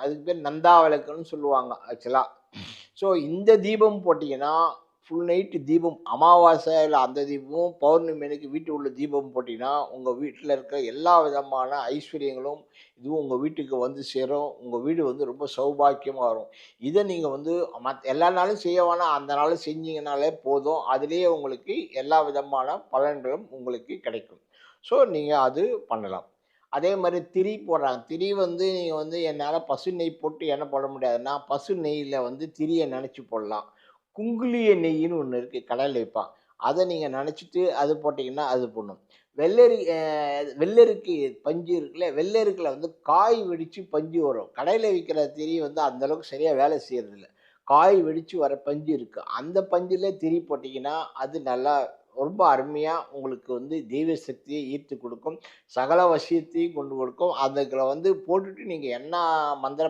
அதுக்கு பேர் நந்தா விளக்குன்னு சொல்லுவாங்க ஆக்சுவலா. ஸோ இந்த தீபம் போட்டீங்கன்னா, ஃபுல் நைட்டு தீபம் அமாவாசையில அந்த தீபமும், பௌர்ணமி அன்னைக்கு வீட்டு உள்ள தீபம் போட்டீங்கன்னா, உங்க வீட்ல இருக்க எல்லா விதமான ஐஸ்வர்யங்களும், இதுவும் உங்க வீட்டுக்கு வந்து சேரும். உங்க வீடு வந்து ரொம்ப சௌபாக்கியமா வரும். இத நீங்க வந்து எல்லா நாளும் செய்ய வேணாம். அந்த நாள் செஞ்சீங்கனாலே போதும். அதிலேயே உங்களுக்கு எல்லா விதமான பலன்களும் உங்களுக்கு கிடைக்கும். ஸோ நீங்க அது பண்ணலாம். அதே மாரி திரி போடுறாங்க. திரி வந்து நீங்க வந்து என்னால பசு நெய் போட்டு எண்ணெய் போட முடியாதுன்னா, பசு நெய்யில வந்து திரிய நனைச்சு போடலாம். குங்குலிய நெய்யின்னு ஒண்ணு இருக்கு. கடையில விப்பான். அத நீங்க நனைச்சுட்டு அது போட்டீங்கன்னா, அது பண்ணும். வெள்ளரி வெள்ளரிக்கு பஞ்சு இருக்குல்ல, வெள்ளரிக்குல வந்து காய் வெடிச்சு பஞ்சு வரும். கடையில விக்கிற திரி வந்து அந்த அளவுக்கு சரியா வேலை செய்றதில்ல. காய் வெடிச்சு வர பஞ்சு இருக்கு. அந்த பஞ்சுல திரி போட்டீங்கன்னா, அது நல்லா ரொம்ப அருமையா உங்களுக்கு வந்து தெய்வ சக்திய ஈர்த்து குடுக்கும். சகல வசியத்தையும் கொண்டு கொடுக்கும். அதுல வந்து போட்டுட்டு நீங்க என்ன மந்திர